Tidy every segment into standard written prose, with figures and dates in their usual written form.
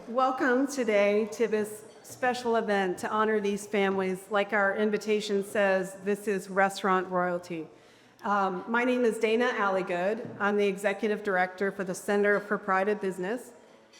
Welcome today to this special event to honor these families. Like our invitation says, this is restaurant royalty. My name is Dana Alligood. I'm the executive director for the Center for Private Business.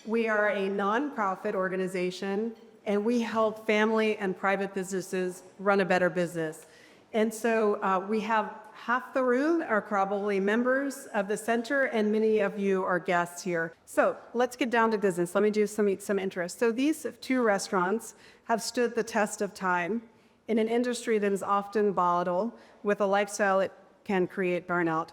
We are a nonprofit organization, and we help family and private businesses run a better business. And so we have half the room are probably members of the center, and many of you are guests here. So let's get down to business. Let me do some interest. So these two restaurants have stood the test of time in an industry that is often volatile with a lifestyle that can create burnout.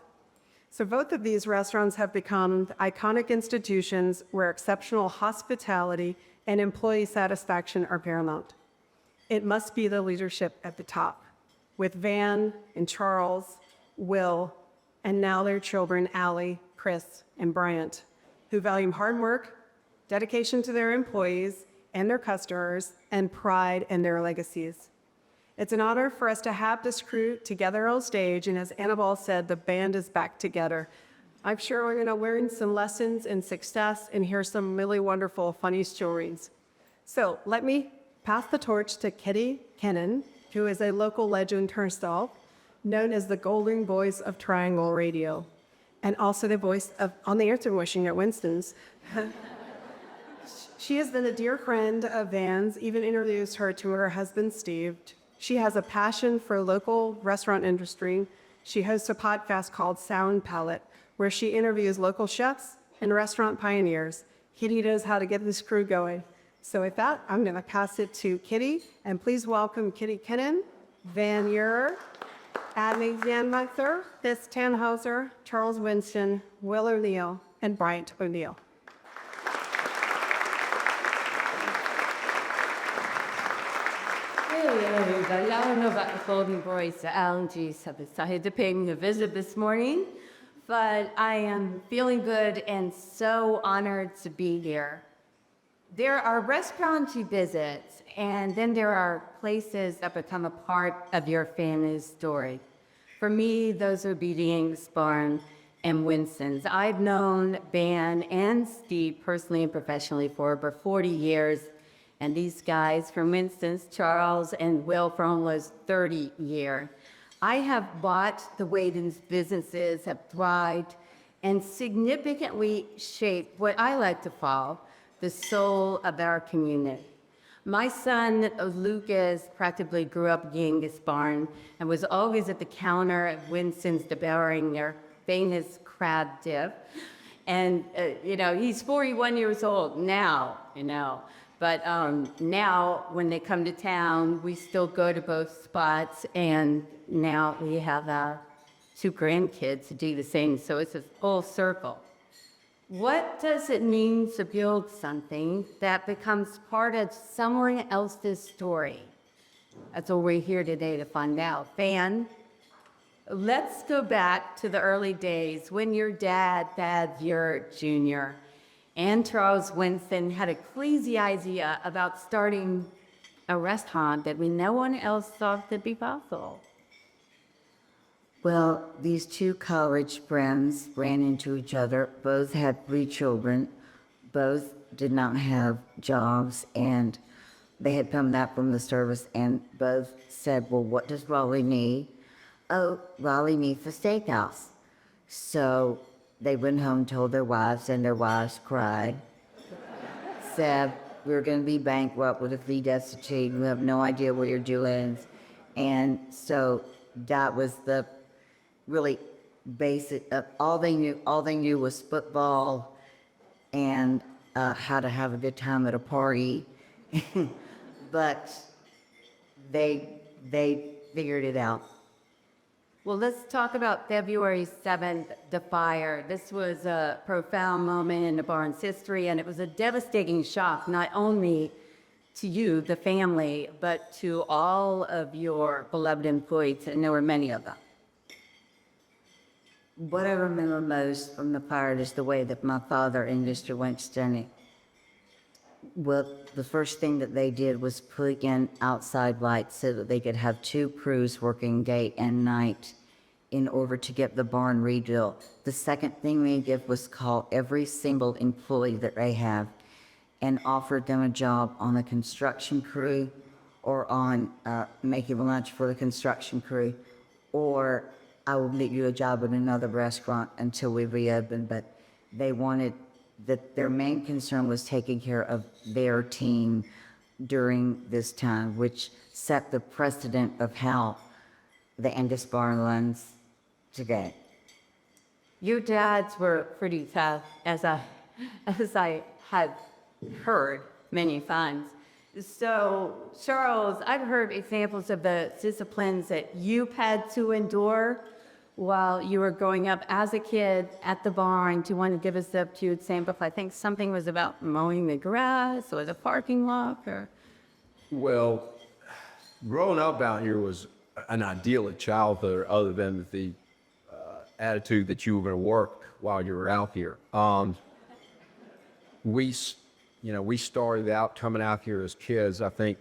So both of these restaurants have become iconic institutions where exceptional hospitality and employee satisfaction are paramount. It must be the leadership at the top, with Van and Charles, Will, and now their children, Allie, Chris, and Bryant, who value hard work, dedication to their employees and their customers, and pride in their legacies. It's an honor for us to have this crew together on stage, and as Annabelle said, the band is back together. I'm sure we're gonna learn some lessons in success and hear some really wonderful, funny stories. So let me pass the torch to Kitty Kennan, who is a local legend herself, known as the golden voice of Triangle Radio, and also the voice of On the Answer Wishing at Winston's. She has been a dear friend of Van's, even introduced her to her husband, Steve. She has a passion for local restaurant industry. She hosts a podcast called Sound Palette, where she interviews local chefs and restaurant pioneers. Kitty knows how to get this crew going. So with that, I'm gonna pass it to Kitty, and please welcome Kitty Kennan, Van Urer, Adney Janmacher, Fitz Tannhauser, Charles Winston, Will O'Neill, and Bryant O'Neill. Hey everybody, I don't know about the golden voice. The allergies have decided to pay me a visit this morning, but I am feeling good and so honored to be here. There are restaurants you visit, and then there are places that become a part of your family's story. For me, those are Beatings, Barn, and Winston's. I've known Van and Steve personally and professionally for over 40 years, and these guys from Winston's, Charles and Will, for almost 30 years. I have watched the way these businesses have thrived and significantly shaped what I like to call the soul of our community. My son, Lucas, practically grew up in Angus Barn and was always at the counter at Winston's devouring their famous crab dip. And, he's 41 years old now, But now, when they come to town, we still go to both spots, and now we have 2 grandkids to do the same, so it's a full circle. What does it mean to build something that becomes part of someone else's story? That's what we're here today to find out. Van, let's go back to the early days when your dad, your Jr., and Charles Winston had a crazy idea about starting a restaurant that no one else thought could be possible. Well, these 2 college friends ran into each other. Both had 3 children. Both did not have jobs, and they had come back from the service, and both said, well, what does Raleigh need? Oh, Raleigh needs a steakhouse. So they went home, told their wives, and their wives cried. Said, we're going to be bankrupt, we're going to be destitute, we have no idea what you're doing. And so that was the really basic, all they knew was football and how to have a good time at a party. But they they figured it out. Well, let's talk about February 7th, the fire. This was a profound moment in the barn's history, and it was a devastating shock, not only to you, the family, but to all of your beloved employees, and there were many of them. What I remember most from the fire is the way that my father and Mr. went stunning. Well, the first thing that they did was put in outside lights so that they could have 2 crews working day and night in order to get the barn rebuilt. The second thing they did was call every single employee that they have and offered them a job on the construction crew or on making lunch for the construction crew, or I will get you a job at another restaurant until we reopen. But they wanted that their main concern was taking care of their team during this time, which set the precedent of how the Angus barn runs today. Your dads were pretty tough, as I had heard many times. So, Charles, I've heard examples of the disciplines that you've had to endure while you were growing up as a kid at the barn. Do you want to give us a few examples? I think something was about mowing the grass or the parking lot, or... Well, growing up out here was an idyllic childhood other than the attitude that you were going to work while you were out here. We started out coming out here as kids. I think,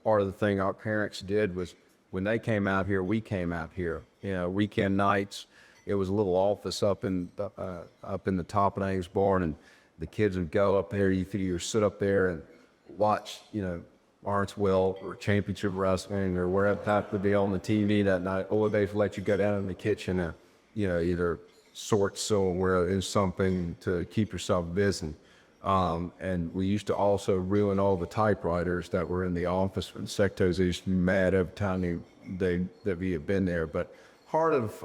part of the thing our parents did was when they came out here, we came out here. Weekend nights, it was a little office up in the top of Angus barn, and the kids would go up there. You could either sit up there and watch, Arnswell or Championship Wrestling or wherever that would be on the TV that night, or they'd let you go down in the kitchen and, either sort somewhere in something to keep yourself busy. And we used to also ruin all the typewriters that were in the office. And secretaries used to be mad every time that we had been there. But part of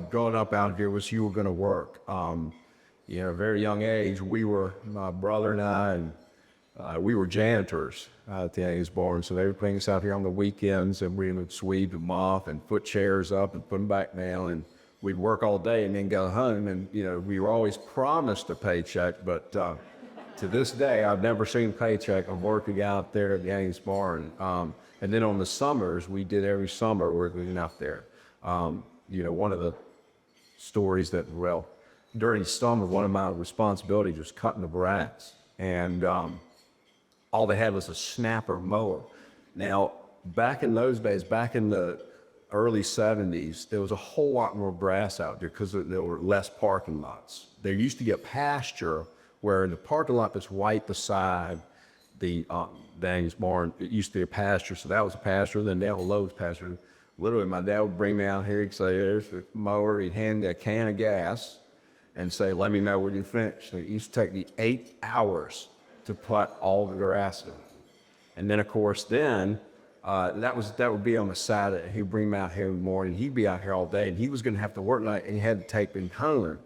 growing up out here was you were going to work. A very young age, my brother and I, and we were janitors at the Angus barn. So they would bring us out here on the weekends, and we would sweep and mop and put chairs up and put them back down. And we'd work all day and then go home. And, we were always promised a paycheck, but to this day, I've never seen a paycheck of working out there at the Angus barn. And then on the summers, we did every summer working out there. One of the stories that, during summer, one of my responsibilities was cutting the grass. And all they had was a snapper mower. Now, back in those days, back in the early 70s, there was a whole lot more grass out there because there were less parking lots. There used to be a pasture where the parking lot that's right beside the Angus barn, it used to be a pasture, so that was a pasture. Then down below was pasture. Literally, my dad would bring me out here. He'd say, "There's the mower." He'd hand me a can of gas and say, "Let me know when you're finished." So it used to take me 8 hours to put all the grass in. And then, of course, that would be on a Saturday. He'd bring me out here in the morning. He'd be out here all day, and he was going to have to work night, and he had to take me home.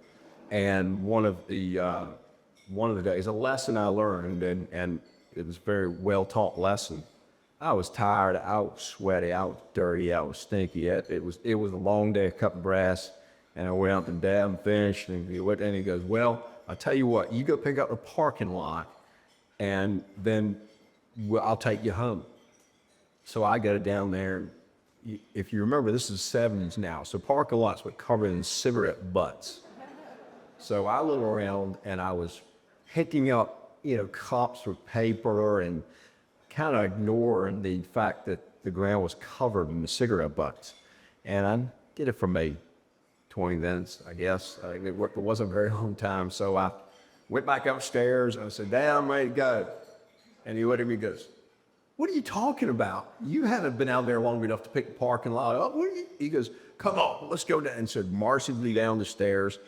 And one of the days, a lesson I learned, and it was a very well-taught lesson. I was tired, I was sweaty, I was dirty, I was stinky. It was a long day of cutting grass, and I went out to Dad and finished, and he goes, "Well, I'll tell you what, you go pick up the parking lot, and then I'll take you home." So I go down there. If you remember, this is the 70s now, so parking lots were covered in cigarette butts. So I looked around, and I was picking up, cups with paper and kind of ignoring the fact that the ground was covered in the cigarette butts. And I did it for maybe 20 minutes, I guess. It wasn't a very long time. So I went back upstairs, and I said, "Dad, I'm ready to go." And he looked at me and goes, "What are you talking about? You haven't been out there long enough to pick the parking lot up." He goes, "Come on, let's go down." And said, marching me down the stairs.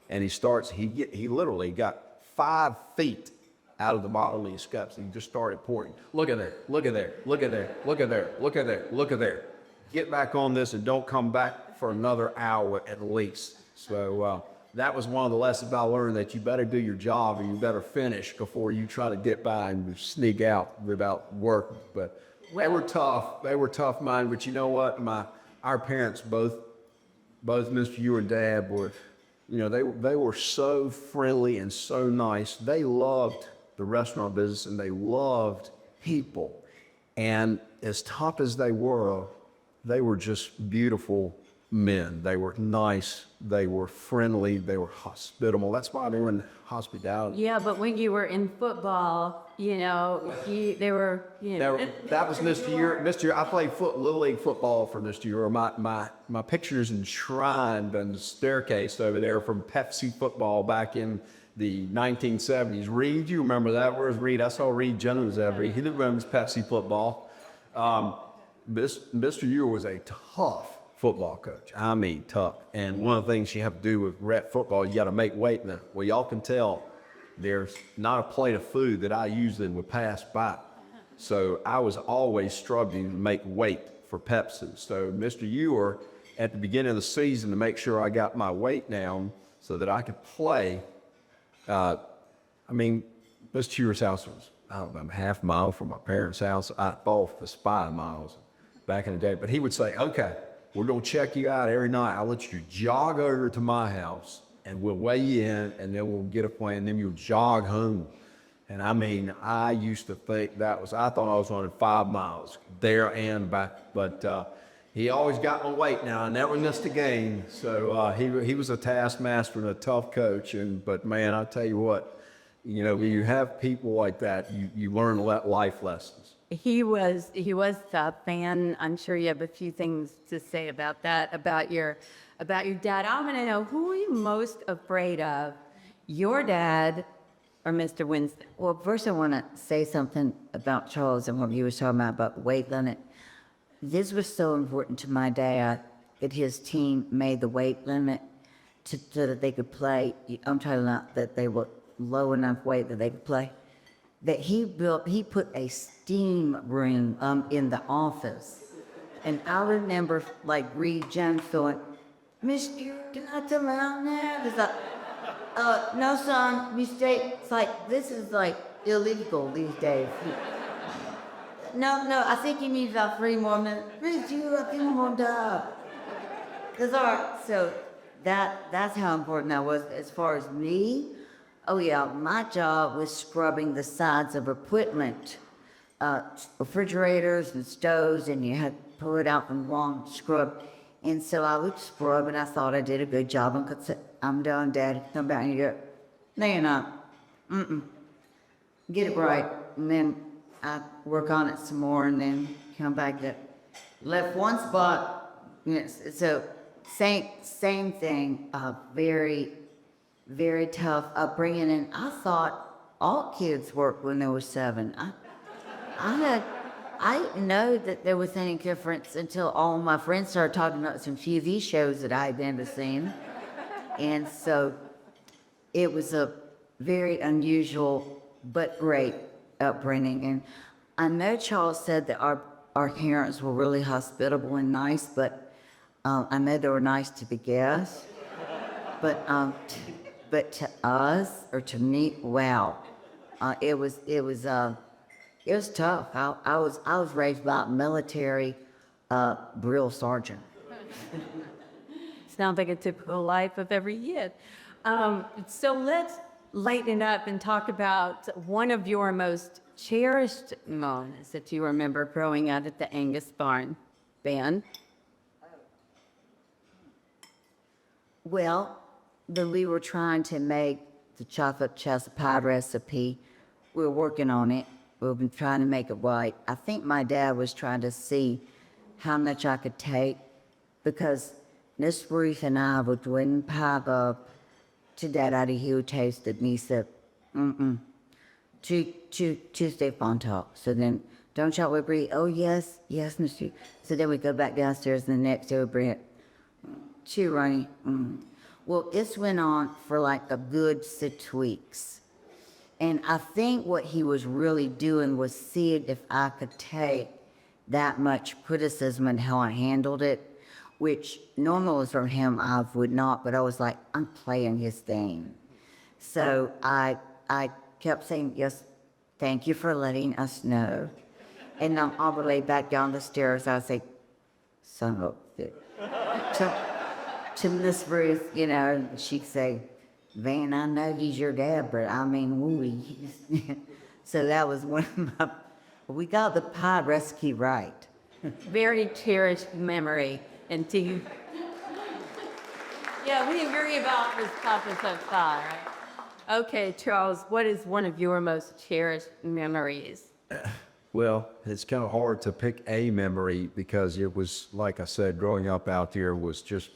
And he literally got 5 feet out of the bottom of these steps, and he just started pouring. "Look at there, look at there, look at there, look at there, look at there, look at there. Get back on this and don't come back for another hour at least." So that was one of the lessons I learned, that you better do your job, or you better finish before you try to get by and sneak out without work. But They were tough. They were tough minded, but you know what? Our parents, both Mr. Ewer and Dad were, they were so friendly and so nice. They loved the restaurant business and they loved people. And as tough as they were just beautiful men. They were nice. They were friendly. They were hospitable. That's why they were in hospitality. Yeah, but when you were in football, they were, That was Mr. Ewer. Mr. Ewer, I played Little League football for Mr. Ewer. My picture's enshrined on the staircase over there from Pepsi football back in the 1970s. Reed, you remember that? Where's Reed? I saw Reed Jones every. He remembers Pepsi football. Mr. Ewer was a tough football coach. I mean, tough. And one of the things you have to do with rep football, you got to make weight. Now, well, y'all can tell there's not a plate of food that I usually would pass by. So I was always struggling to make weight for Pepsi. So Mr. Ewer, at the beginning of the season, to make sure I got my weight down so that I could play, Mr. Ewer's house was, I don't know, half a mile from my parents' house. I thought was 5 miles back in the day. But he would say, okay, we're going to check you out every night. I'll let you jog over to my house and we'll weigh you in and then we'll get a plan. And then you'll jog home. And I used to think I thought I was running 5 miles there and back. But he always got my weight now. I never missed a game. So he was a taskmaster and a tough coach. But man, I tell you what, when you have people like that, you learn life lessons. He was tough, and I'm sure you have a few things to say about that, about your dad. I want to know, who are you most afraid of, your dad or Mr. Winston? Well, first I want to say something about Charles and what he was talking about weight limit. This was so important to my dad that his team made the weight limit so that they could play. I'm talking about that they were low enough weight that they could play. That he put a steam room in the office. And I remember Reed Jones going, Mr. Can I come out now? It's like, no son, we stay. It's like, this is illegal these days. No, I think he needs about 3 more minutes. Mr. I think I'm gonna die. That's all right. So that's how important that was. As far as me, oh yeah, my job was scrubbing the sides of equipment, refrigerators and stoves, and you had to pull it out from long scrub. And so I would scrub, and I thought I did a good job. And could say, I'm done, Dad. Come back and you go, no, you're not. Get it right. And then I work on it some more, and then come back to left one spot. Yes, so same thing. Very, very tough upbringing. And I thought all kids worked when they were 7. I didn't know that there was any difference until all my friends started talking about some TV shows that I had never seen. And so it was a very unusual but great upbringing. And I know Charles said that our parents were really hospitable and nice, but I know they were nice to the guests. But to us, or to me, wow, it was tough. I was raised by a military drill sergeant. Sounds like a typical life of every kid. So let's lighten up and talk about one of your most cherished moments that you remember growing up at the Angus barn band. Well, when we were trying to make the chocolate chess pie recipe, we were working on it. We've been trying to make it right. I think my dad was trying to see how much I could take, because Miss Ruth and I were doing pie up to Dad out of who tasted, and he said, too stiff on top. So then, don't y'all would bring, oh yes, Mr. So then we go back downstairs, and the next day we bring it, too runny. Well, this went on for like a good 6 weeks. And I think what he was really doing was seeing if I could take that much criticism and how I handled it, which normally from him I would not, but I was like, I'm playing his thing. So I kept saying, yes, thank you for letting us know. And then all the way back down the stairs, I say, son of a bitch. To Miss Ruth, you know, she'd say, Van, I know he's your dad, but I mean, wooey. So that was one of my, we got the pie recipe right. Very cherished memory. And to you. Yeah, we agree about this topic of pie, right? Okay, Charles, what is one of your most cherished memories? Well, it's kind of hard to pick a memory because it was, like I said, growing up out there was just,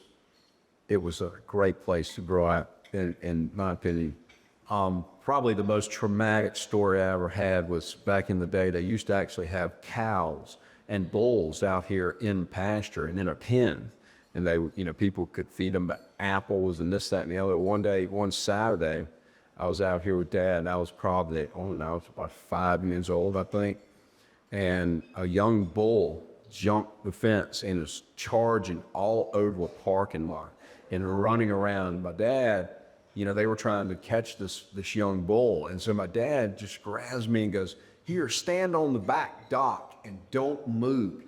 it was a great place to grow up, in my opinion. Probably the most traumatic story I ever had was back in the day, they used to actually have cows and bulls out here in pasture and in a pen. And they, you know, people could feed them apples and this, that, and the other. One Saturday, I was out here with Dad, and I was probably, I don't know, I was about 5 years old, I think. And a young bull jumped the fence and was charging all over the parking lot and running around. My dad, you know, they were trying to catch this young bull. And so my dad just grabs me and goes, here, stand on the back dock and don't move.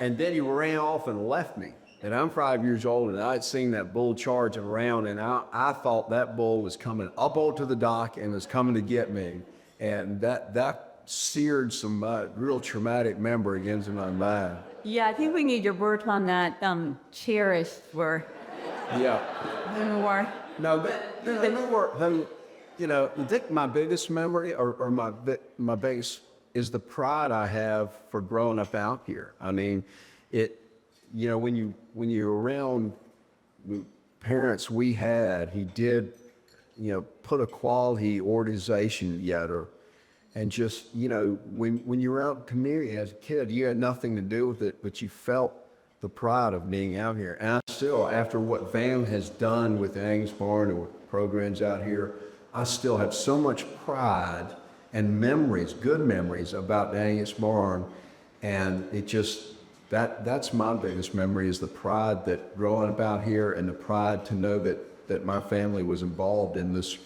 And then he ran off and left me. And I'm 5 years old, and I'd seen that bull charging around, and I thought that bull was coming up onto the dock and was coming to get me. And that seared some real traumatic memory into my mind. Yeah, I think we need to work on that cherished word. Yeah. More. No, you know, I think my biggest memory or my biggest is the pride I have for growing up out here. I mean, you know, when you're around the parents we had, he did, you know, put a quality organization together. And just, you know, when you were out in the community as a kid, you had nothing to do with it, but you felt the pride of being out here. And I still, after what Van has done with the Angus Barn and with programs out here, I still have so much pride and memories, good memories about the Angus Barn. And it just, that's my biggest memory, is the pride that growing up out here and the pride to know that my family was involved in this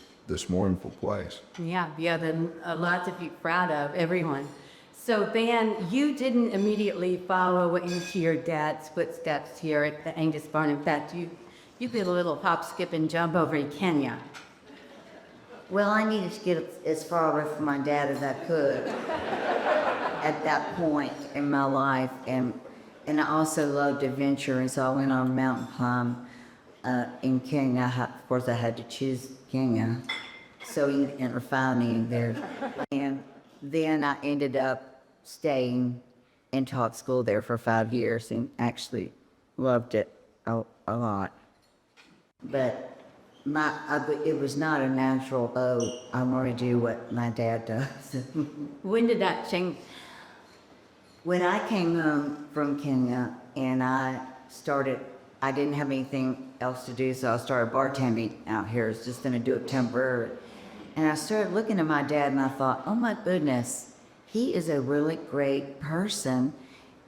wonderful place. Yeah, then a lot to be proud of, everyone. So, Van, you didn't immediately follow into your dad's footsteps here at the Angus Barn. In fact, you did a little hop, skip, and jump over to Kenya. Well, I needed to get as far away from my dad as I could at that point in my life. And I also loved adventure, and so I went on a mountain climb in Kenya. Of course, I had to choose Kenya, so you didn't find me there. And then I ended up staying and taught school there for 5 years, and actually loved it a lot. But it was not a natural, I want to do what my dad does. When did that change? When I came home from Kenya and I didn't have anything else to do, so I started bartending out here. I was just going to do it temporarily. And I started looking at my dad and I thought, oh my goodness, he is a really great person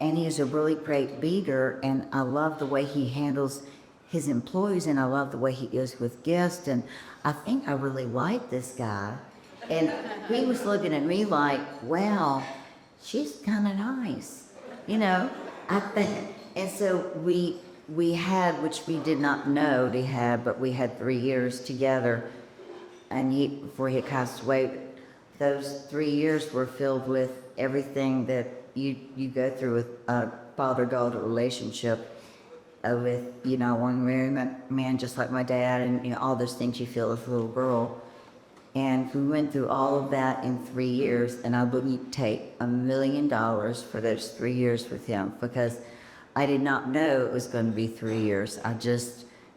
and he is a really great leader, and I love the way he handles his employees, and I love the way he is with guests, and I think I really like this guy. And he was looking at me like, wow, she's kind of nice, you know, I think. And so we had, which we did not know they had, but we had 3 years together, and before he passed away, those 3 years were filled with everything that you go through with a father-daughter relationship, with, you know, one man just like my dad, and, you know, all those things you feel as a little girl. And we went through all of that in 3 years, and I wouldn't take $1 million for those 3 years with him, because I did not know it was going to be 3 years.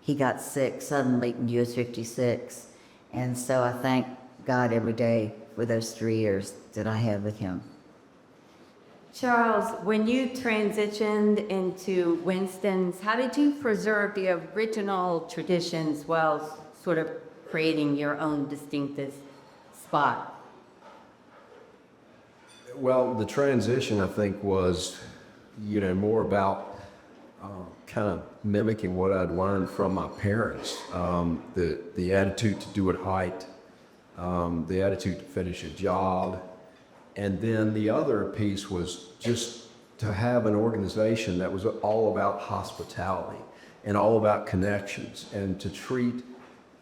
He got sick suddenly when he was 56. And so I thank God every day for those 3 years that I had with him. Charles, when you transitioned into Winston's, how did you preserve the original traditions while sort of creating your own distinctive spot? Well, the transition, I think, was, you know, more about kind of mimicking what I'd learned from my parents. The attitude to do it right, the attitude to finish a job, And then the other piece was just to have an organization that was all about hospitality and all about connections, and to treat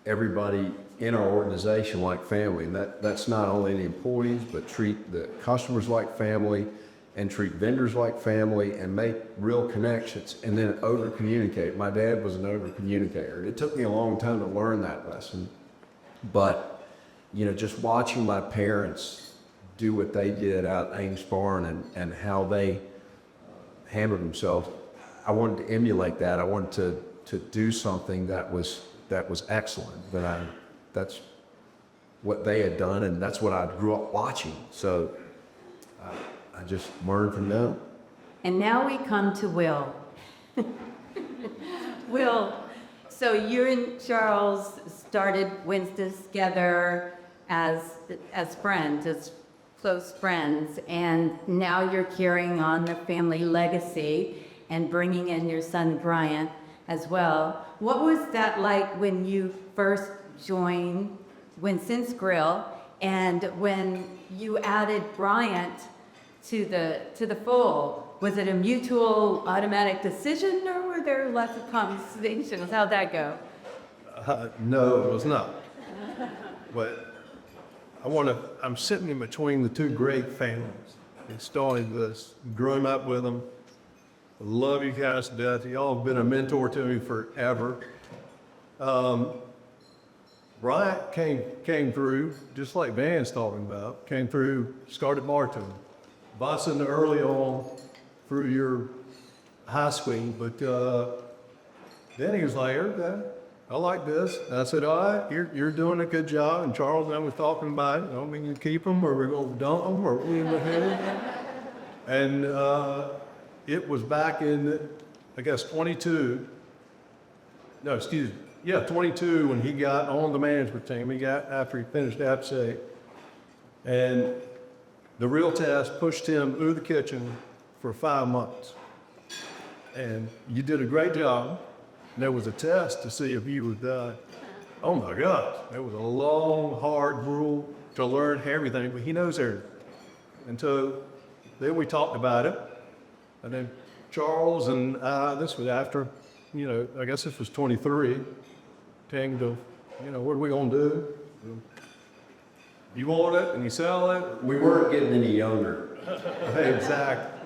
everybody in our organization like family. And that's not only the employees, but treat the customers like family, and treat vendors like family, and make real connections, and then over communicate. My dad was an over communicator. It took me a long time to learn that lesson, but just watching my parents do what they did out at Angus Barn, and how they handled themselves, I wanted to emulate that. I wanted to do something that was excellent. That's what they had done, and that's what I grew up watching. So I just learned from them. And now we come to Will. Will, so you and Charles started Winston's together as friends, as close friends, and now you're carrying on the family legacy and bringing in your son Bryant as well. What was that like when you first joined Winston's Grill, and when you added Bryant to the fold? Was it a mutual automatic decision, or were there lots of conversations? How'd that go? No, it was not. But I'm sitting in between the two great families. And started this, growing up with them. I love you guys to death. Y'all have been a mentor to me forever. Bryant came through, just like Van's talking about, came through, started bartending. Busing early on through your high school, but then he was like, okay, I like this. And I said, all right, you're doing a good job. And Charles and I were talking about it. Are we going to keep them, or we're going to dump them, or we going to And it was back in, I guess, 22 when he got on the management team. He got, after he finished AppSec. And the real test pushed him through the kitchen for 5 months. And you did a great job. And there was a test to see if you would, oh my gosh, it was a long, hard rule to learn everything, but he knows everything. And so then we talked about it. And then Charles and I, this was after, I guess this was 23, came to, what are we going to do? You want it and you sell it? We weren't getting any younger. Exactly.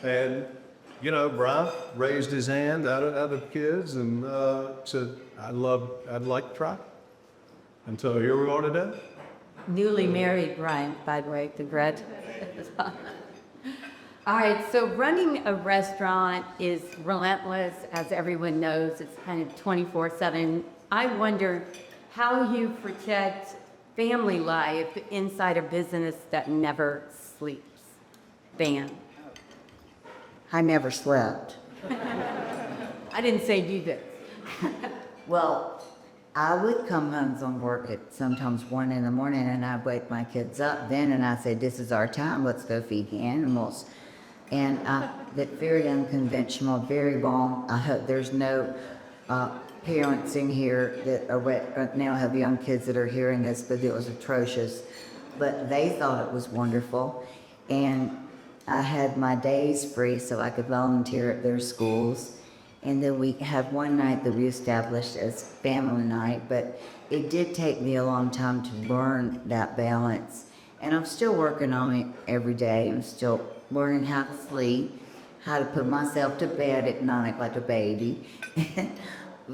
And, Brian raised his hand out of the kids and said, I'd like to try. And so here we are today. Newly married Bryant, by the way, congratulations. All right, so running a restaurant is relentless, as everyone knows. It's kind of 24/7. I wonder how you protect family life inside a business that never sleeps. Van. I never slept. I didn't say you did. Well, I would come home from work at sometimes 1 in the morning, and I'd wake my kids up then, and I'd say, this is our time, let's go feed the animals. And that's very unconventional, very wrong. I hope there's no parents in here that are now have young kids that are hearing this, but it was atrocious. But they thought it was wonderful. And I had my days free so I could volunteer at their schools. And then we have one night that we established as family night, but it did take me a long time to learn that balance. And I'm still working on it every day. I'm still learning how to sleep, how to put myself to bed at night like a baby.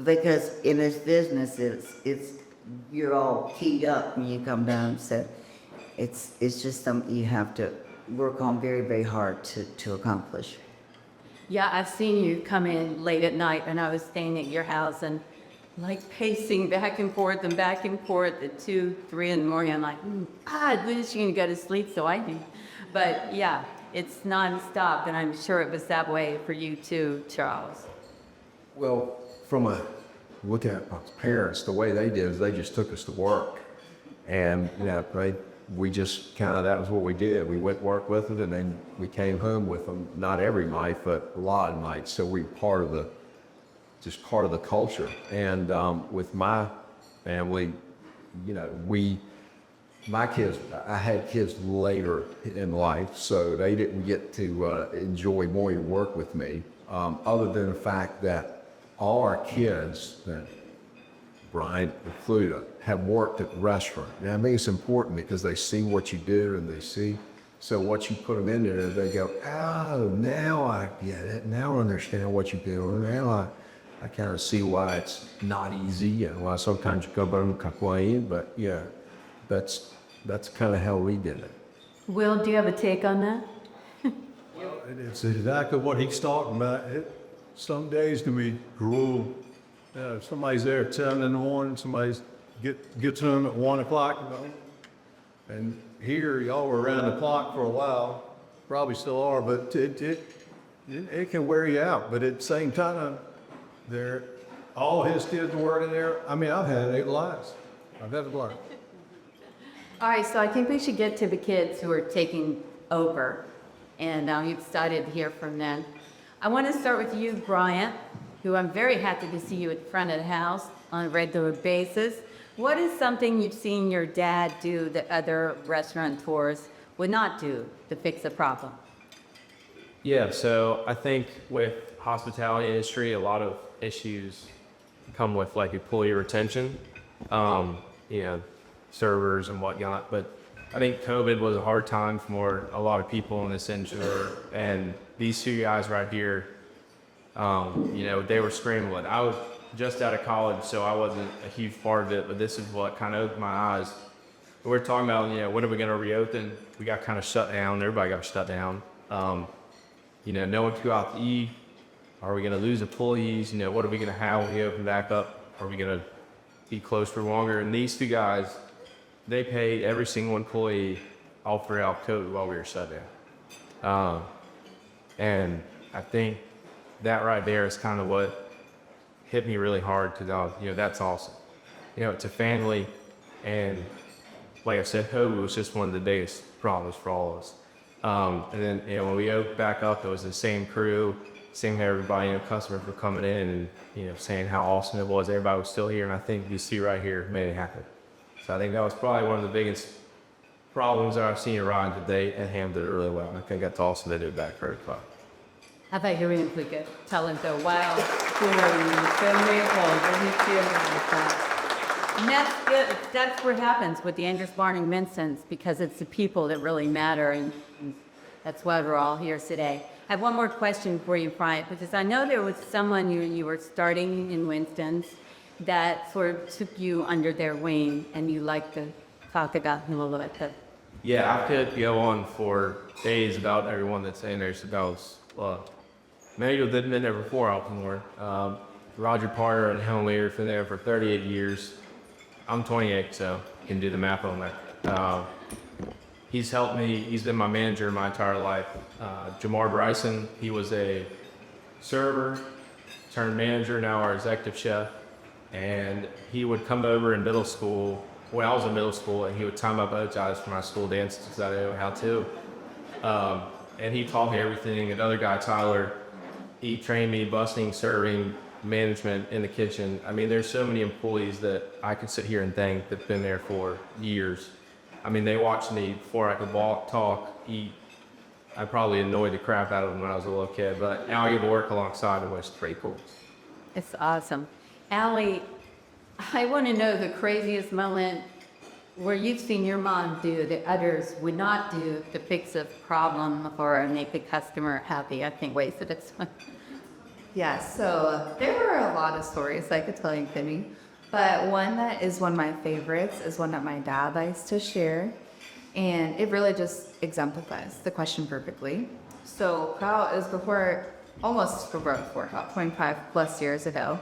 Because in this business, it's you're all keyed up when you come down. So it's just something you have to work on very, very hard to accomplish. Yeah, I've seen you come in late at night, and I was staying at your house and like pacing back and forth at 2, 3 in the morning. I'm like, God, when is she gonna go to sleep so I do? But yeah, it's nonstop, and I'm sure it was that way for you too, Charles. Well, from a look at my parents, the way they did is they just took us to work. And, we just that was what we did. We went to work with it, and then we came home with them, not every night, but a lot of nights. So we part of the culture. And with my family, we my kids, I had kids later in life, so they didn't get to enjoy more work with me, other than the fact that all our kids, that Brian included, have worked at the restaurant. And I think it's important because they see what you do and they see. So once you put them in there, they go, oh, now I get it. Now I understand what you do. Now I kind of see why it's not easy and why sometimes you go home and complain. But yeah, that's kind of how we did it. Will, do you have a take on that? It's exactly what he's talking about. Some days can be gruel. Somebody's there at 10 in the morning, somebody's gets to them at 1 o'clock, you know. And here, y'all were around the clock for a while, probably still are, but it can wear you out. But at the same time, all his kids were working there. I mean, I've had 8 lives. I've had a blast. All right, so I think we should get to the kids who are taking over, and you've started to hear from them. I want to start with you, Bryant, who I'm very happy to see you at the front of the house on a regular basis. What is something you've seen your dad do that other restaurateurs would not do to fix a problem? Yeah, so I think with hospitality industry, a lot of issues come with like employee retention, servers and whatnot. But I think COVID was a hard time for a lot of people in this industry. And these 2 guys right here, they were scrambling. I was just out of college, so I wasn't a huge part of it, but this is what kind of opened my eyes. We're talking about, when are we going to reopen? We got kind of shut down. Everybody got shut down. No one could go out to eat. Are we going to lose employees? What are we going to have when we open back up? Are we going to be closed for longer? And these 2 guys, they paid every single employee all throughout COVID while we were shut down. And I think that right there is kind of what hit me really hard to that's awesome. It's a family, and like I said, COVID was just one of the biggest problems for all of us. And then when we opened back up, it was the same crew, same everybody, customers were coming in and saying how awesome it was. Everybody was still here, and I think you see right here made it happen. So I think that was probably one of the biggest problems that I've seen around today, and handled it really well. I think that's awesome they did it back very well. How about you, if we could tell them the wow, family of and that's good. That's what happens with the Angus Barn and Vincent's, because it's the people that really matter, and that's why we're all here today. I have one more question for you, Bryant, because I know there was someone you were starting in Winston's that sort of took you under their wing, and you like to talk about him a little bit. Yeah, I could go on for days about everyone that's in there. So many of them had been there before I was born. Roger Parter and Helen Lear have been there for 38 years. I'm 28, so you can do the math on that. He's helped me. He's been my manager my entire life. Jamar Bryson, he was a server turned manager, now our executive chef. And he would come over in middle school, when I was in middle school, and he would tie my bow ties for my school dances because I didn't know how to. And he taught me everything. Another guy, Tyler, he trained me busting, serving, management in the kitchen. I mean, there's so many employees that I could sit here and thank that've been there for years. I mean, they watched me before I could walk, talk, eat. I probably annoyed the crap out of them when I was a little kid, but now I get to work alongside them, which is pretty cool. It's awesome. Allie, I want to know the craziest moment where you've seen your mom do that others would not do to fix a problem or make the customer happy. I can't wait for this one. Yeah, so there were a lot of stories I could tell you, Penny, but one that is one of my favorites is one that my dad likes to share, and it really just exemplifies the question perfectly. So about about 25 plus years ago,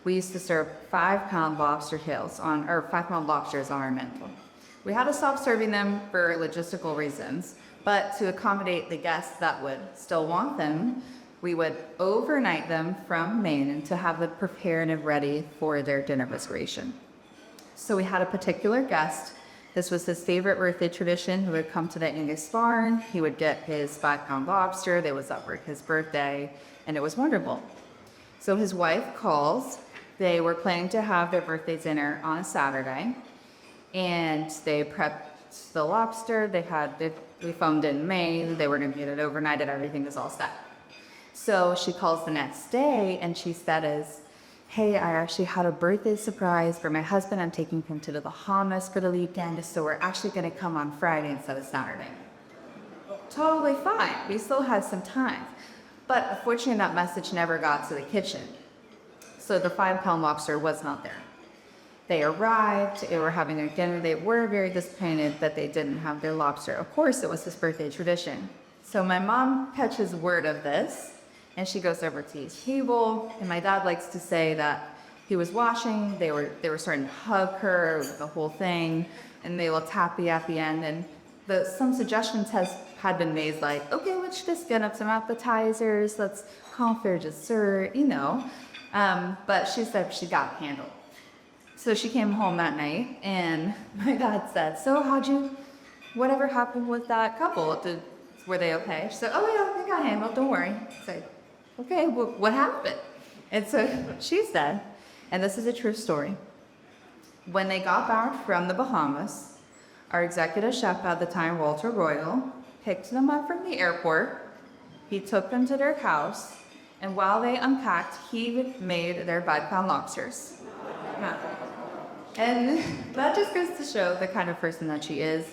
we used to serve 5-pound lobsters on our menu. We had to stop serving them for logistical reasons, but to accommodate the guests that would still want them, we would overnight them from Maine to have them prepared and ready for their dinner reservation. So we had a particular guest. This was his favorite birthday tradition, who would come to the Angus Barn. He would get his 5-pound lobster that was up for his birthday, and it was wonderful. So his wife calls. They were planning to have their birthday dinner on a Saturday, and they prepped the lobster. We filmed in Maine. They were going to get it overnight and everything was all set. So she calls the next day and she says, hey, I actually had a birthday surprise for my husband. I'm taking him to the Bahamas for the weekend. So we're actually going to come on Friday instead of Saturday. Totally fine. We still had some time. But unfortunately, that message never got to the kitchen. So the 5-pound lobster was not there. They arrived, they were having their dinner. They were very disappointed that they didn't have their lobster. Of course, it was his birthday tradition. So my mom catches word of this, and she goes over to his table. And my dad likes to say that he was washing. They were starting to hug her, the whole thing, and they looked happy at the end. And some suggestions had been made, like, okay, let's just get up some appetizers. Let's call for dessert, But she said she got handled. So she came home that night, and my dad said, so whatever happened with that couple? Were they okay? She said, oh yeah, they got handled, don't worry. I said, okay, well, what happened? And so she said, and this is a true story, when they got back from the Bahamas, our executive chef at the time, Walter Royal, picked them up from the airport. He took them to their house, and while they unpacked, he made their 5-pound lobsters. Yeah. And that just goes to show the kind of person that she is,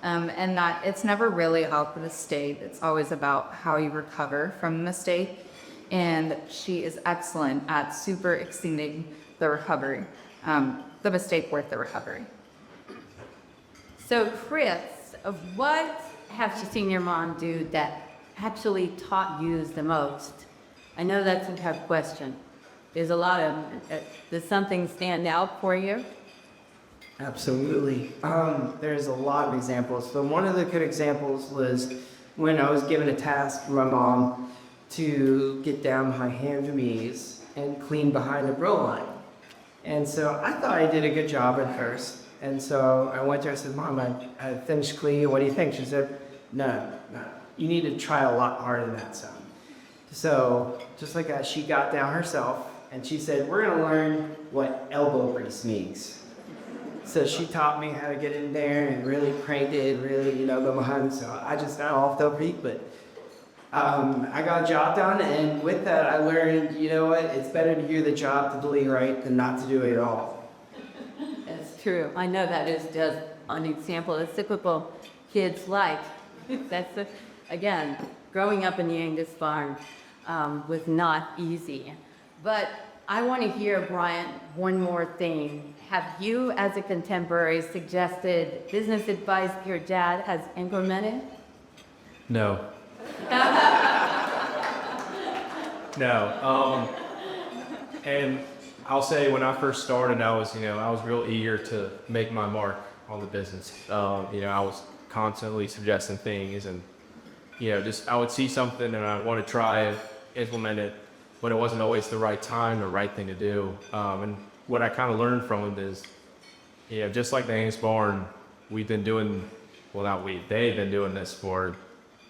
and that it's never really about the mistake. It's always about how you recover from the mistake. And she is excellent at super exceeding the recovery, the mistake worth the recovery. So, Chris, what have you seen your mom do that actually taught you the most? I know that's a tough question. Does something stand out for you? Absolutely. There's a lot of examples. So one of the good examples was when I was given a task from my mom to get down my hands and knees and clean behind the grill line. And so I thought I did a good job at first. And so I went to her and said, Mom, I finished cleaning. What do you think? She said, no, you need to try a lot harder than that, son. So just like that, she got down herself and she said, we're going to learn what elbow grease means. So she taught me how to get in there and really cranked it, really, go behind. So I just got off the peak, but I got a job done. And with that, I learned, it's better to do the job to do it right than not to do it at all. That's true. I know that is just an example of cyclical kids' life. Again, growing up in the Angus farm was not easy. But I want to hear, Brian, one more thing. Have you, as a contemporary, suggested business advice your dad has implemented? No. No. And I'll say when I first started, I was real eager to make my mark on the business. I was constantly suggesting things and, I would see something and I want to try it, implement it, but it wasn't always the right time, the right thing to do. And what I kind of learned from it is, just like the Angus barn, they've been doing this for,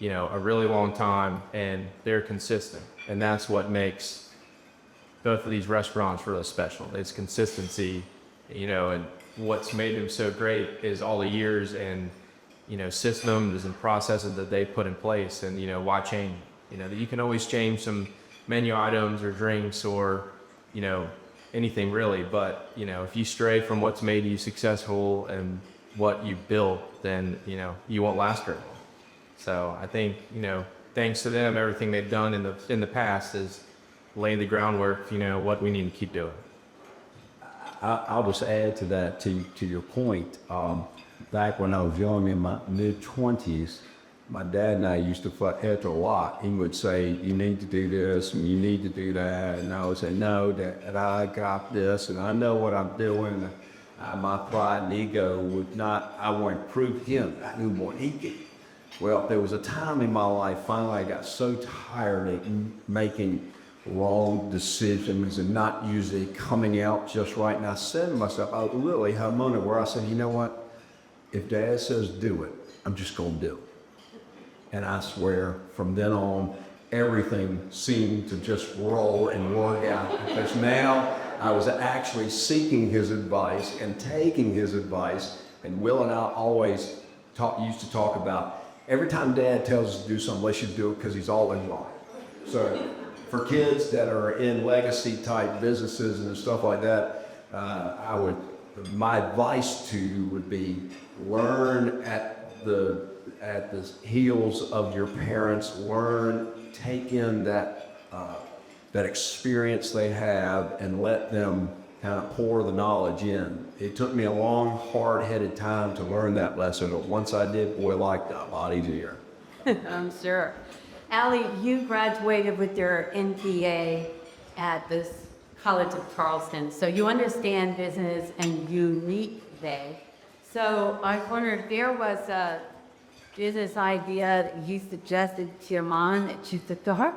a really long time, and they're consistent. And that's what makes both of these restaurants really special. It's consistency, and what's made them so great is all the years and, systems and processes that they put in place. And, why change? That you can always change some menu items or drinks or, anything really. But, if you stray from what's made you successful and what you built, then, you won't last very long. So I think, thanks to them, everything they've done in the past is laying the groundwork, what we need to keep doing. I'll just add to that, to your point. Back when I was young, in my mid-20s, my dad and I used to fight a lot. He would say, you need to do this and you need to do that. And I would say, no, Dad, I got this and I know what I'm doing. My pride and ego would not, I wanted to prove to him I knew more than he did. Well, there was a time in my life, finally, I got so tired of making wrong decisions and not usually coming out just right. And I said to myself, I literally had a moment where I said, you know what? If Dad says do it, I'm just going to do it. And I swear, from then on, everything seemed to just roll and work out. Because now I was actually seeking his advice and taking his advice, and Will and I always used to talk about every time Dad tells us to do something, let's just do it because he's all in line. So for kids that are in legacy type businesses and stuff like that, my advice to you would be learn at the heels of your parents, take in that experience they have and let them kind of pour the knowledge in. It took me a long, hard-headed time to learn that lesson, but once I did, boy, like that, a lot easier. I'm sure. Allie, you graduated with your NPA at this College of Charleston, so you understand business and unique way. So I wondered if there was a business idea that you suggested to your mom that you took to her?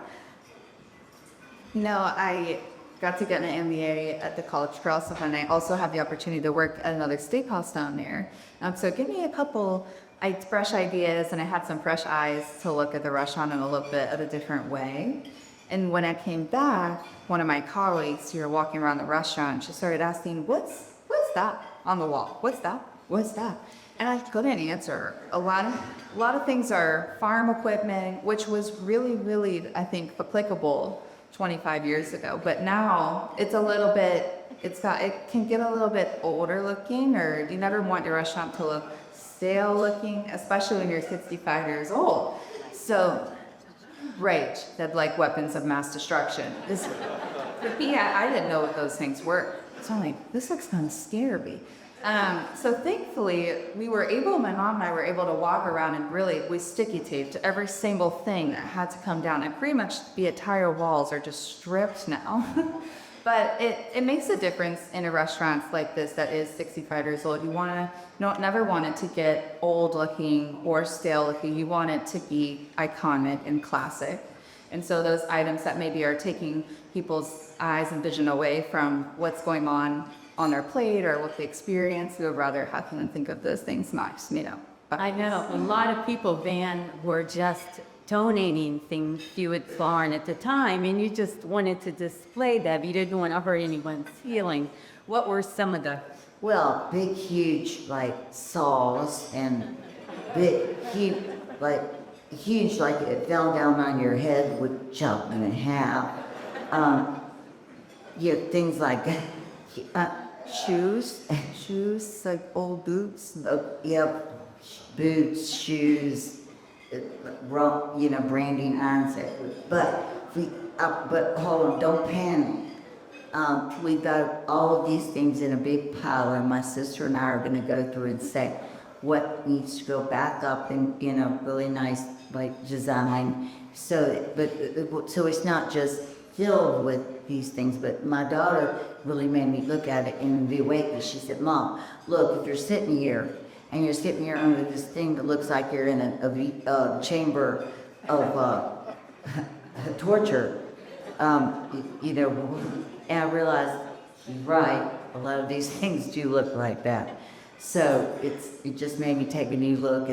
No, I got to get an MBA at the College of Charleston, and I also had the opportunity to work at another steakhouse down there. So give me a couple fresh ideas, and I had some fresh eyes to look at the restaurant in a little bit of a different way. And when I came back, one of my colleagues who were walking around the restaurant, she started asking, what's that on the wall? What's that? What's that? And I couldn't answer. A lot of things are farm equipment, which was really, really, I think, applicable 25 years ago. But now it's a little bit, it can get a little bit older looking, or you never want your restaurant to look stale looking, especially when you're 65 years old. So, rage, that like weapons of mass destruction. For me, I didn't know what those things were. So I'm like, this looks kind of scary. So thankfully, my mom and I were able to walk around and really, we sticky taped every single thing that had to come down. And pretty much the entire walls are just stripped now. But it makes a difference in a restaurant like this that is 65 years old. You never want it to get old looking or stale looking. You want it to be iconic and classic. And so those items that maybe are taking people's eyes and vision away from what's going on their plate or what they experience, we would rather have them think of those things nice, But I know, a lot of people, Van, were just donating things to you at Barn at the time, and you just wanted to display them. You didn't want to hurt anyone's feelings. What were some of the... Well, big, huge, like saws and big, huge, like it fell down on your head would chop them in half. Things like shoes, like old boots. Boots, shoes, branding irons. But hold on, don't panic. We got all of these things in a big pile, and my sister and I are going to go through and say what needs to go back up in really nice design. So it's not just filled with these things. But my daughter really made me look at it in the way that she said, "Mom, look, if you're sitting here and you're sitting here under this thing that looks like you're in a chamber of torture." And I realized, right, a lot of these things do look like that. So it just made me take a new look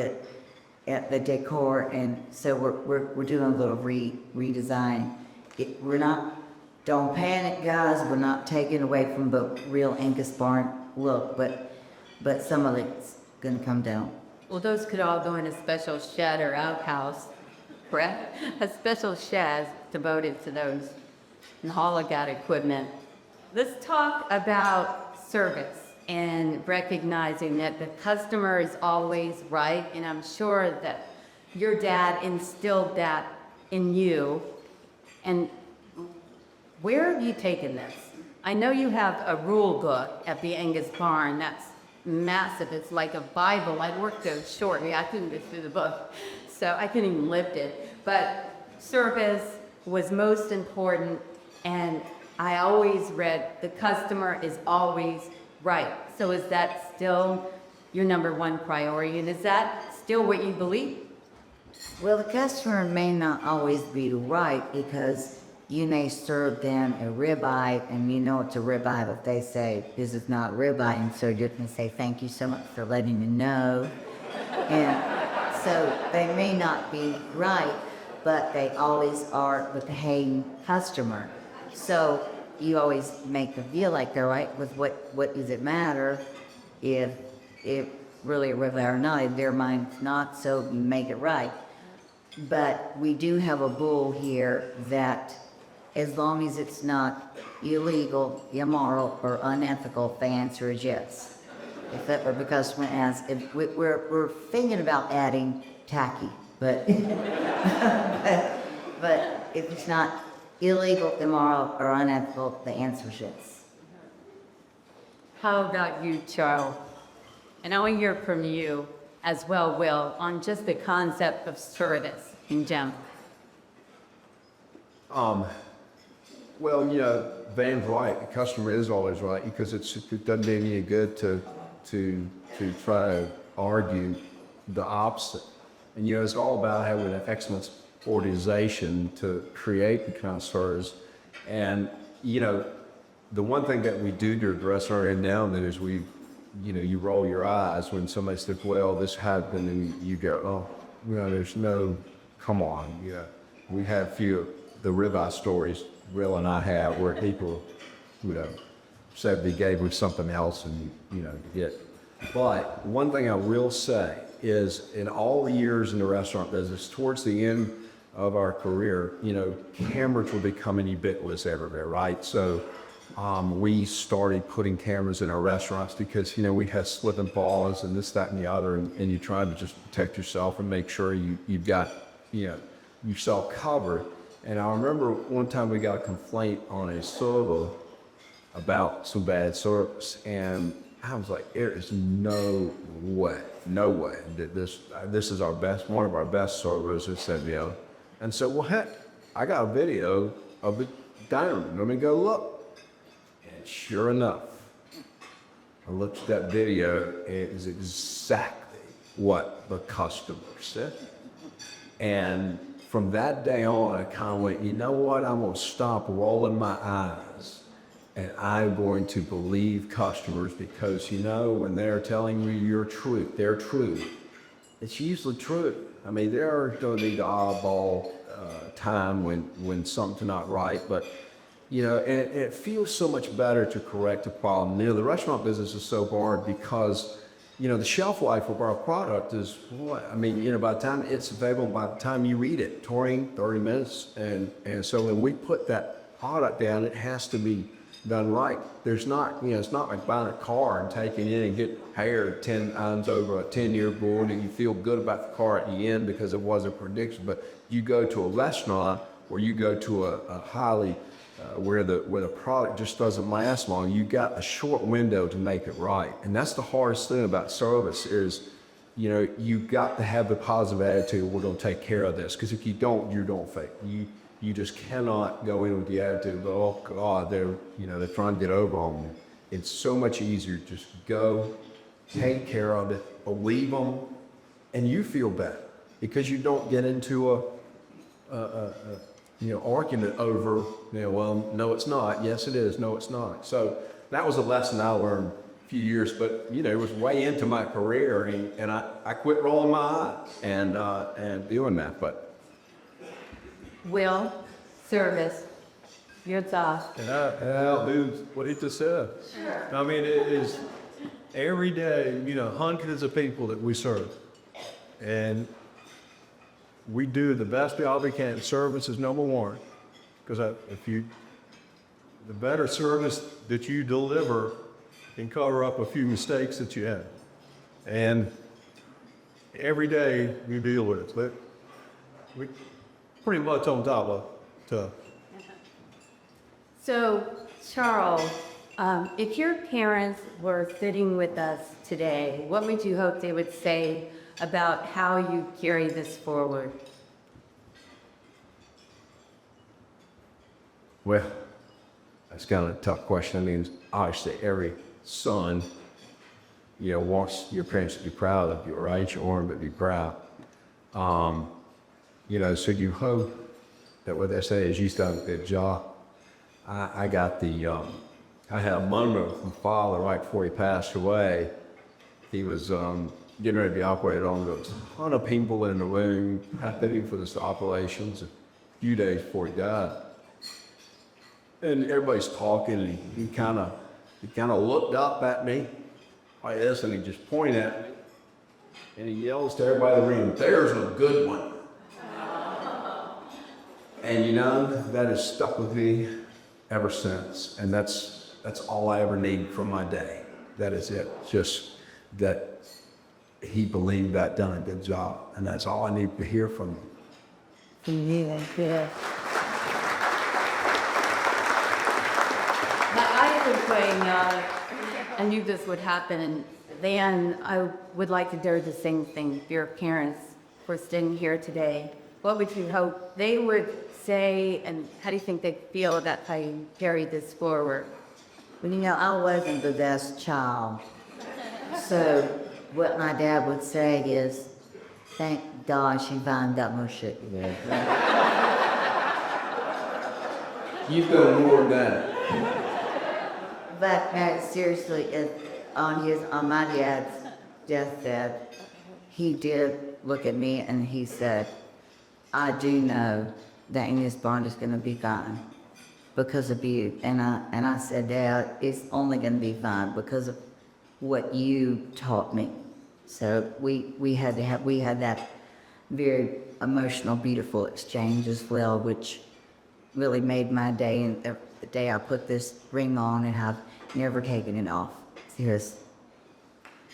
at the decor, and so we're doing a little redesign. Don't panic, guys. We're not taking away from the real Angus barn look, but some of it's gonna come down. Well, those could all go in a special shed or outhouse, correct? A special shed devoted to those hologat equipment. Let's talk about service and recognizing that the customer is always right. And I'm sure that your dad instilled that in you. And where have you taken this? I know you have a rule book at the Angus Barn that's massive. It's like a Bible. I worked so shortly, I couldn't get through the book, so I couldn't even lift it. But service was most important, and I always read the customer is always right. So is that still your number one priority, and is that still what you believe? Well, the customer may not always be right, because you may serve them a ribeye and you know it's a ribeye, but they say this is not ribeye, and so you're going to say thank you so much for letting me know. And so they may not be right, but they always are the paying customer. So you always make them feel like they're right. With what does it matter if really a red light or not. Their mind's not, so you make it right. But we do have a rule here that as long as it's not illegal, immoral, or unethical, the answer is yes. If that were because when asked, if we're thinking about adding tacky, but but if it's not illegal, immoral, or unethical, the answer is yes. How about you, Charles? And I want to hear from you as well, Will, on just the concept of service in general. Well, Van's right. The customer is always right because it doesn't do any good to try to argue the opposite. And it's all about having an excellent organization to create the kind of service. And the one thing that we do to address our end now and then is you roll your eyes when somebody says, "Well, this happened," and you go, "Oh, there's no, come on." We have a few of the ribeye stories Will and I have where people, said they gave us something else and, get. But one thing I will say is in all the years in the restaurant business, towards the end of our career, cameras were becoming ubiquitous everywhere, right? So we started putting cameras in our restaurants because, we had slip and falls and this, that, and the other, and you try to just protect yourself and make sure you've got, yourself covered. And I remember one time we got a complaint on a server about some bad service, and I was like, there is no way that this is one of our best servers. It said, And so, well, heck, I got a video of the dining room. Let me go look. And sure enough, I looked at that video, and it is exactly what the customer said. And from that day on, I kind of went, you know what? I'm going to stop rolling my eyes, and I'm going to believe customers because, when they're telling you your truth, their truth, it's usually true. I mean, there don't need the oddball time when something's not right, but, and it feels so much better to correct a problem. The restaurant business is so hard because the shelf life of our product is what? I mean, by the time it's available, by the time you read it, 30 minutes. And so when we put that product down, it has to be done right. There's not, it's not like buying a car and taking it and get hired 10 times over a 10-year board and you feel good about the car at the end because it wasn't prediction. But you go to a restaurant or you go to a highly where the product just doesn't last long, you got a short window to make it right. And that's the hardest thing about service is, you got to have the positive attitude, we're going to take care of this. Because if you don't, you don't fail. You just cannot go in with the attitude, oh God, they're trying to get over on me. It's so much easier to just go, take care of it, believe them, and you feel better because you don't get into argument over, well, no, it's not. Yes, it is. No, it's not. So that was a lesson I learned a few years, but, it was way into my career and I quit rolling my eyes and doing that, but. Will, service, your thoughts. And I'll do what he just said. Sure. I mean, it is every day, hundreds of people that we serve. And we do the best job we can. Service is number one. Because the better service that you deliver can cover up a few mistakes that you have. And every day you deal with it. But we pretty much on top of it. So, Charles, if your parents were sitting with us today, what would you hope they would say about how you carry this forward? Well, that's kind of a tough question. I mean, obviously every son, wants your parents to be proud of you, right? You want them to be proud. So you hope that what they say is you've done a good job. I got I had a moment with my father right before he passed away. He was getting ready to be operated on. There was a ton of people in the room happening for this operations a few days before he died. And everybody's talking, and he kind of looked up at me like this, and he just pointed at me. And he yells to everybody in the room, "There's a good one." And you know, that has stuck with me ever since. And that's all I ever need from my day. That is it. Just that he believed that done a good job. And that's all I need to hear from him. Yeah, yeah. I was going, I knew this would happen, and then I would like to do the same thing for your parents for sitting here today. What would you hope they would say, and how do you think they feel that I carry this forward? Well, you know, I wasn't the best child. So what my dad would say is, thank God she found out more shit. You've done more than that. But no, seriously, on my dad's deathbed, he did look at me and he said, "I do know that Angus Bond is going to be gone because of you." And I said, "Dad, it's only going to be fine because of what you taught me." So we had that very emotional, beautiful exchange as well, which really made my day. And the day I put this ring on, and I've never taken it off. Serious.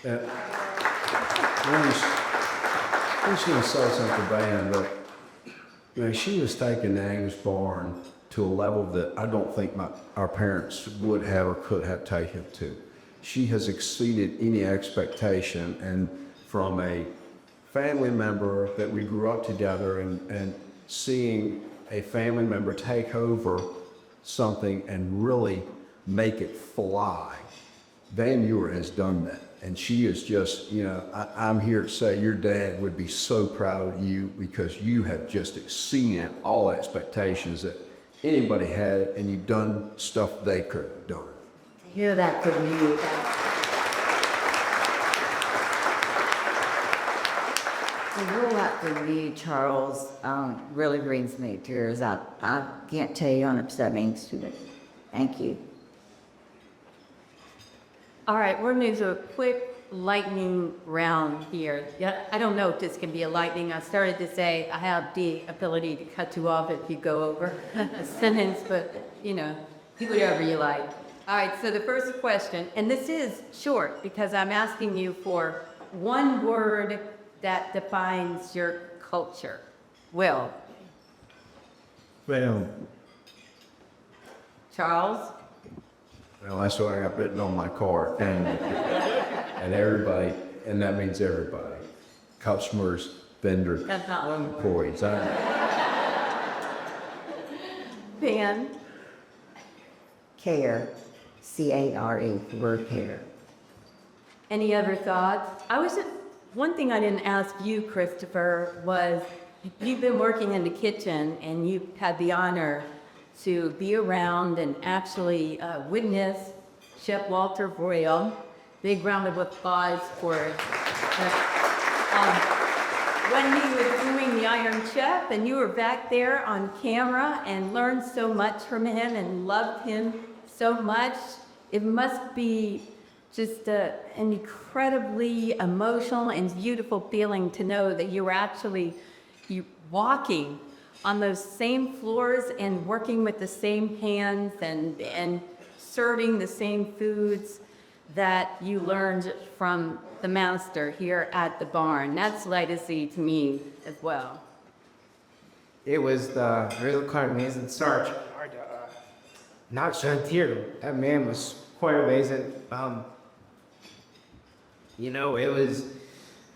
I'm just going to say something, Van, but you know, she was taking the Angus barn to a level that I don't think our parents would have or could have taken to. She has exceeded any expectation, and from a family member that we grew up together, and seeing a family member take over something and really make it fly. Van Muir has done that. And she is just, you know, I'm here to say your dad would be so proud of you because you have just exceeded all expectations that anybody had, and you've done stuff they could have done. To hear that from you, to hear that from you, Charles, really brings me to tears. I can't tell you how much that means to me. Thank you. All right, we're going to do a quick lightning round here. Yeah, I don't know if this can be a lightning. I started to say I have the ability to cut you off if you go over a sentence, but, you know, do whatever you like. All right, so the first question, and this is short because I'm asking you for one word that defines your culture. Will. Family. Charles? Well, that's what I got written on my card. And everybody, and that means everybody. Customers, vendors, That's not one word. employees. Van? Care. C-A-R-E, word care. Any other thoughts? One thing I didn't ask you, Christopher, was you've been working in the kitchen and you've had the honor to be around and actually witness Chef Walter Broyle. Big round of applause for when he was doing the Iron Chef, and you were back there on camera and learned so much from him and loved him so much. It must be just an incredibly emotional and beautiful feeling to know that you were actually walking on those same floors and working with the same hands and serving the same foods that you learned from the master here at the barn. That's legacy to me as well. It was the real kind of amazing start. Not Shantir. That man was quite amazing. You know, it was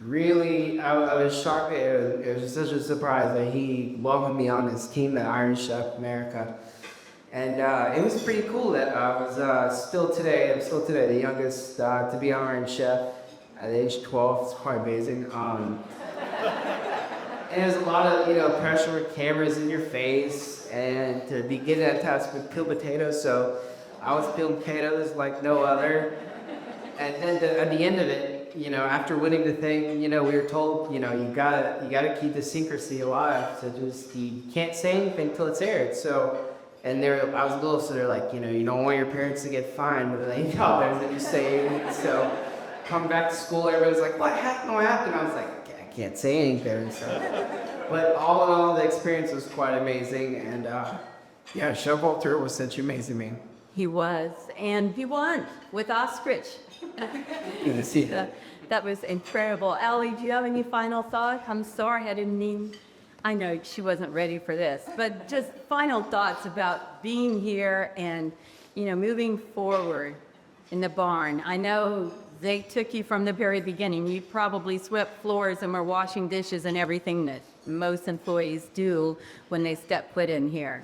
really, I was shocked. It was such a surprise that he welcomed me on his team at Iron Chef America. And it was pretty cool that I was I'm still today the youngest to be on Iron Chef at age 12. It's quite amazing. And there's a lot of, you know, pressure with cameras in your face, and to be getting that task with peeled potatoes. So I was peeling potatoes like no other. And then at the end of it, you know, after winning the thing, you know, we were told, you know, you gotta keep the secrecy alive. So just, you can't say anything till it's aired. So, and I was little, so they're like, you know, you don't want your parents to get fined, but they thought there's that you say anything. So come back to school, everybody's like, what happened? What happened? I was like, I can't say anything. So. But all in all, the experience was quite amazing. And yeah, Chef Walter was such an amazing man. He was, and he won with Ostrich. Good to see that. That was incredible. Allie, do you have any final thoughts? I'm sorry I didn't mean, I know she wasn't ready for this, but just final thoughts about being here and, you know, moving forward in the barn. I know they took you from the very beginning. You probably swept floors and were washing dishes and everything that most employees do when they step foot in here.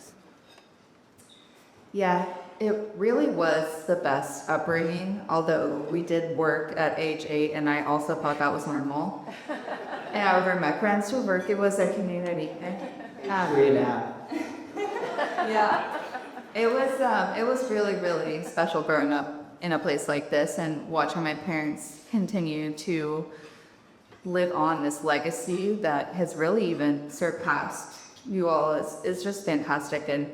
Yeah, it really was the best upbringing, although we did work at age 8, and I also thought that was normal. And however, my friends who work, it was a community. Yeah. Yeah, it was really, really special growing up in a place like this and watching my parents continue to live on this legacy that has really even surpassed you all. It's just fantastic. And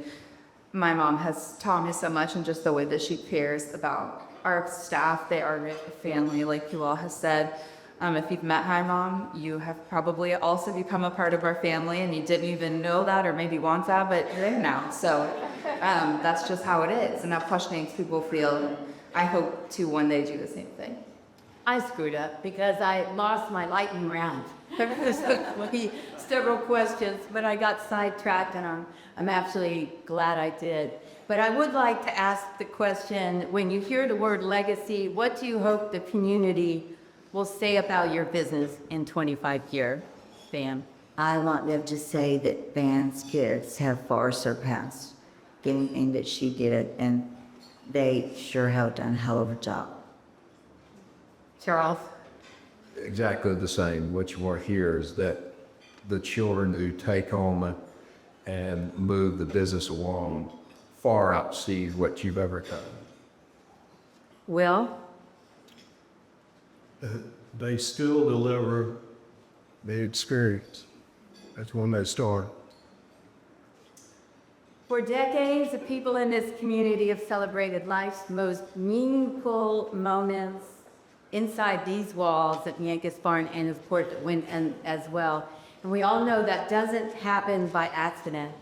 my mom has taught me so much, and just the way that she cares about our staff. They are a family, like you all have said. If you've met my mom, you have probably also become a part of our family, and you didn't even know that or maybe want that, but you're there now. So that's just how it is. And that question makes people feel, I hope to one day do the same thing. I screwed up because I lost my lightning round. There was several questions, but I got sidetracked, and I'm actually glad I did. But I would like to ask the question, when you hear the word legacy, what do you hope the community will say about your business in 25 years, Pam? I want them to say that Van's kids have far surpassed anything that she did, and they sure have done a hell of a job. Charles? Exactly the same. What you want to hear is that the children who take on and move the business along far outsees what you've ever done. Will? They still deliver the experience. That's when they start. For decades, the people in this community have celebrated life's most meaningful moments inside these walls at the Angus Barn and of course as well. And we all know that doesn't happen by accident.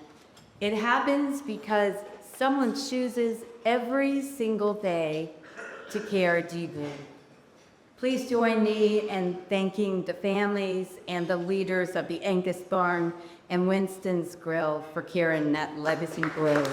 It happens because someone chooses every single day to care deeply. Please join me in thanking the families and the leaders of the Angus Barn and Winston's Grill for carrying that legacy forward.